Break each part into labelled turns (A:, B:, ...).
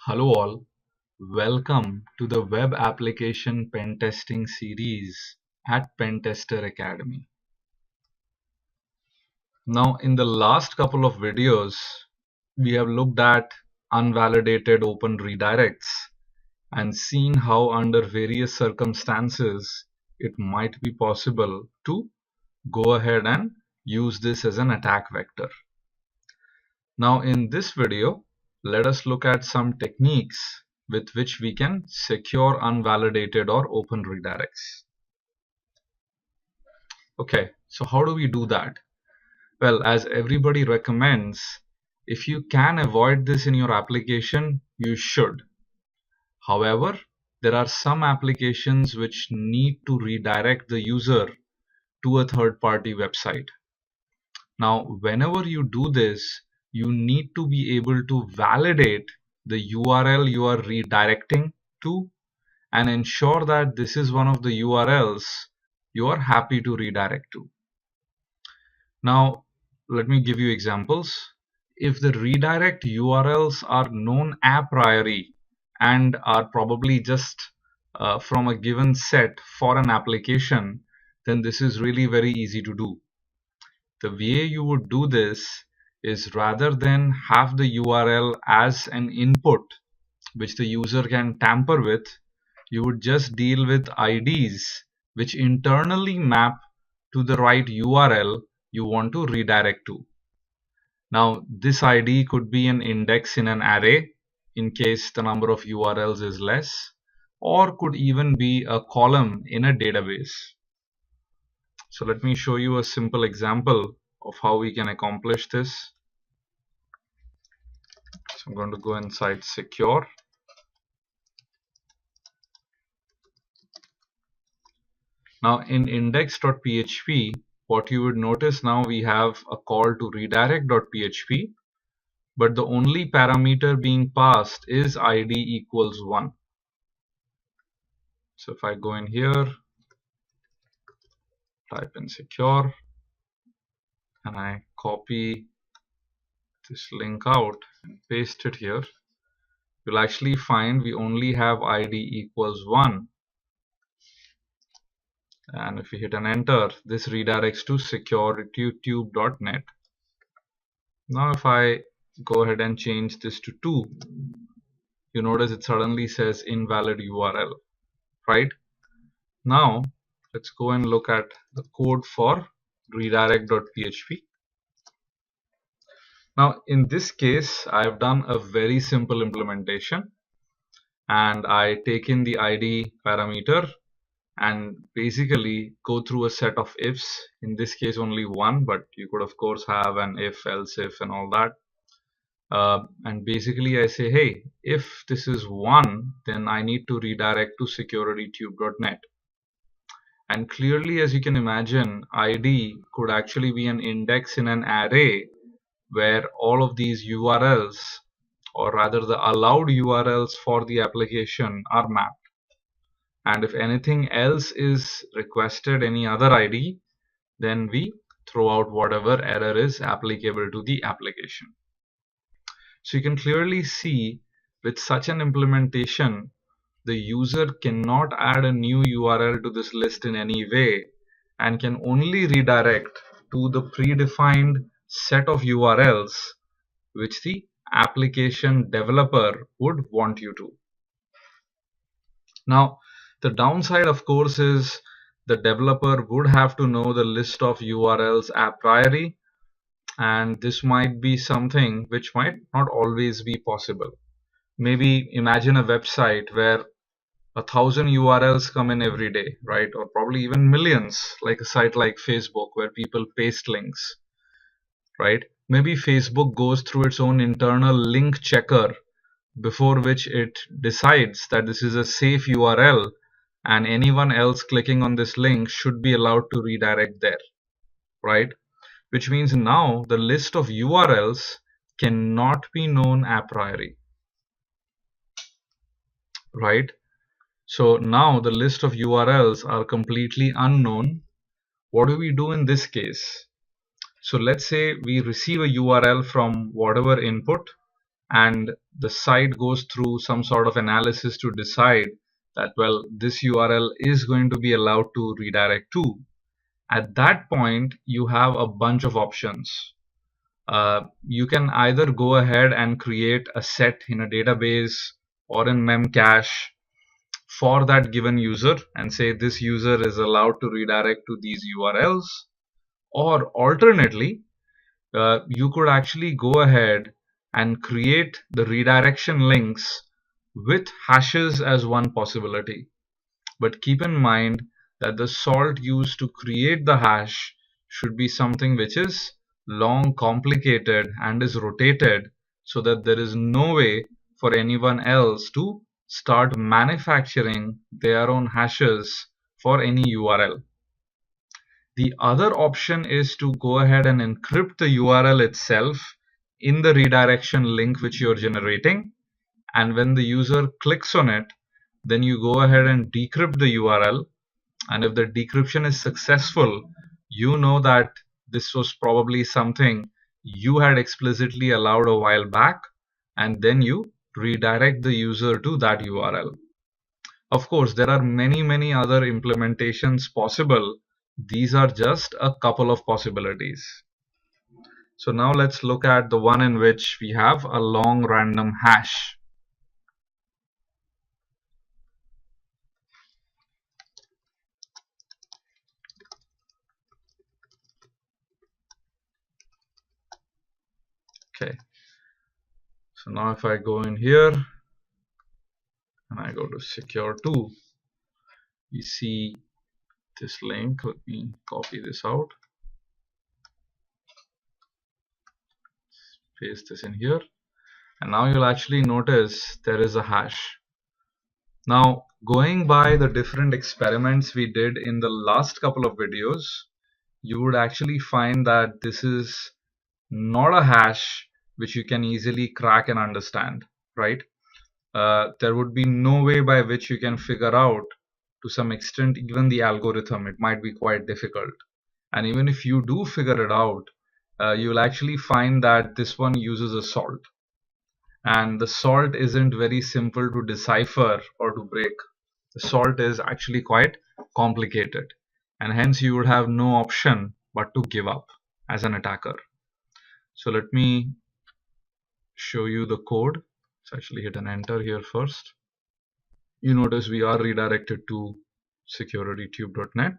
A: Hello all, welcome to the web application pen testing series at Pentester Academy. Now in the last couple of videos, we have looked at unvalidated open redirects and seen how under various circumstances it might be possible to go ahead and use this as an attack vector. Now in this video, let us look at some techniques with which we can secure unvalidated or open redirects. Okay, so how do we do that? Well, as everybody recommends, if you can avoid this in your application, you should. However, there are some applications which need to redirect the user to a third-party website. Now, whenever you do this, you need to be able to validate the URL you are redirecting to and ensure that this is one of the URLs you are happy to redirect to. Now, let me give you examples. If the redirect URLs are known a priori and are probably just from a given set for an application, then this is really very easy to do. The way you would do this is rather than have the URL as an input which the user can tamper with, you would just deal with IDs which internally map to the right URL you want to redirect to. Now this ID could be an index in an array in case the number of URLs is less, or could even be a column in a database. So let me show you a simple example of how we can accomplish this. So I'm going to go inside secure. Now in index.php, what you would notice now we have a call to redirect.php, but the only parameter being passed is id equals 1. So if I go in here, type in secure, and I copy this link out and paste it here, you'll actually find we only have id equals 1. And if we hit an enter, this redirects to securitube.net. Now if I go ahead and change this to 2, you notice it suddenly says invalid URL, right? Now let's go and look at the code for redirect.php. Now in this case, I've done a very simple implementation, and I take in the ID parameter and basically go through a set of ifs. In this case only one, but you could of course have an if, else if and all that. And basically I say, hey, if this is 1, then I need to redirect to securitube.net. And clearly, as you can imagine, ID could actually be an index in an array where all of these URLs, or rather the allowed URLs for the application, are mapped. And if anything else is requested, any other ID, then we throw out whatever error is applicable to the application. So you can clearly see with such an implementation, the user cannot add a new URL to this list in any way and can only redirect to the predefined set of URLs which the application developer would want you to. Now, the downside, of course, is the developer would have to know the list of URLs a priori, and this might be something which might not always be possible. Maybe imagine a website where 1,000 URLs come in every day, right? Or probably even millions, like a site like Facebook where people paste links, right? Maybe Facebook goes through its own internal link checker before which it decides that this is a safe URL and anyone else clicking on this link should be allowed to redirect there, right? Which means now the list of URLs cannot be known a priori, right? So now the list of URLs are completely unknown. What do we do in this case? So let's say we receive a URL from whatever input, and the site goes through some sort of analysis to decide that, well, this URL is going to be allowed to redirect to, at that point you have a bunch of options. You can either go ahead and create a set in a database or in Memcache for that given user and say this user is allowed to redirect to these URLs, or alternately, you could actually go ahead and create the redirection links with hashes as one possibility. But keep in mind that the salt used to create the hash should be something which is long, complicated, and is rotated so that there is no way for anyone else to start manufacturing their own hashes for any URL. The other option is to go ahead and encrypt the URL itself in the redirection link which you're generating, and when the user clicks on it, then you go ahead and decrypt the URL, and if the decryption is successful, you know that this was probably something you had explicitly allowed a while back, and then you redirect the user to that URL. Of course, there are many other implementations possible. These are just a couple of possibilities. So now let's look at the one in which we have a long random hash. Okay, so now if I go in here and I go to secure2, we see this link. Let me copy this out, paste this in here, and now you'll actually notice there is a hash. Now, going by the different experiments we did in the last couple of videos, you would actually find that this is not a hash which you can easily crack and understand, right? There would be no way by which you can figure out, to some extent, even the algorithm. It might be quite difficult. And even if you do figure it out, you'll actually find that this one uses a salt. And the salt isn't very simple to decipher or to break. The salt is actually quite complicated. And hence you would have no option but to give up as an attacker. So let me show you the code. Let's actually hit an enter here first. You notice we are redirected to securitytube.net.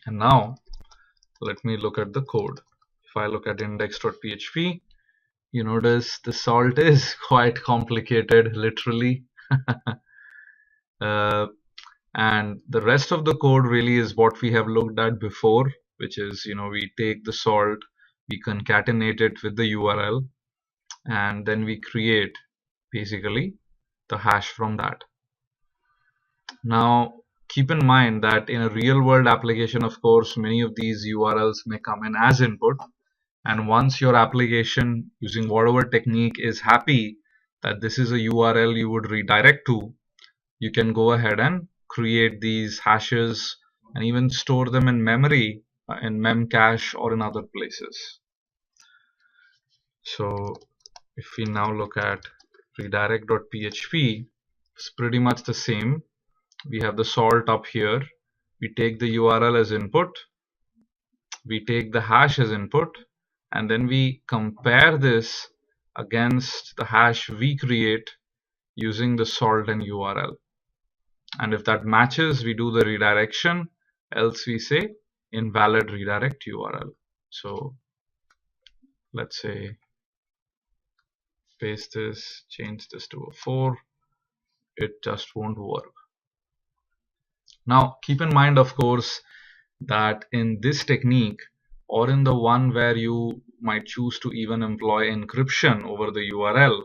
A: And now let me look at the code. If I look at index.php, you notice the salt is quite complicated, literally. And the rest of the code really is what we have looked at before, which is, we take the salt, we concatenate it with the URL, and then we create basically the hash from that. Now, keep in mind that in a real world application, of course, many of these URLs may come in as input. And once your application, using whatever technique, is happy that this is a URL you would redirect to, you can go ahead and create these hashes and even store them in memory in Memcache or in other places. So if we now look at redirect.php, it's pretty much the same. We have the salt up here. We take the URL as input, we take the hash as input, and then we compare this against the hash we create using the salt and URL. And if that matches, we do the redirection, else we say invalid redirect URL. So let's say paste this, change this to a 4, it just won't work. Now keep in mind, of course, that in this technique, or in the one where you might choose to even employ encryption over the URL,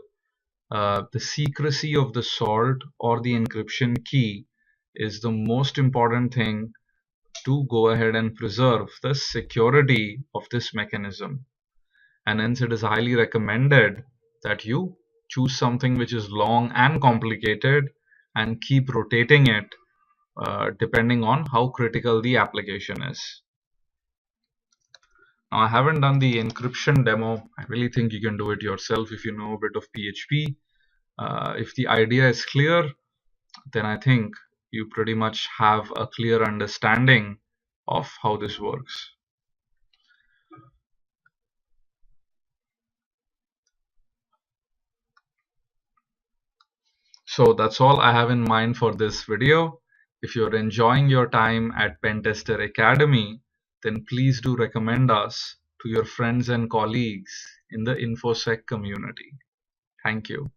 A: the secrecy of the salt or the encryption key is the most important thing to go ahead and preserve the security of this mechanism. And hence it is highly recommended that you choose something which is long and complicated and keep rotating it depending on how critical the application is. Now, I haven't done the encryption demo. I really think you can do it yourself if you know a bit of PHP. If the idea is clear, then I think you pretty much have a clear understanding of how this works. So that's all I have in mind for this video. If you're enjoying your time at Pentester Academy, then please do recommend us to your friends and colleagues in the InfoSec community. Thank you.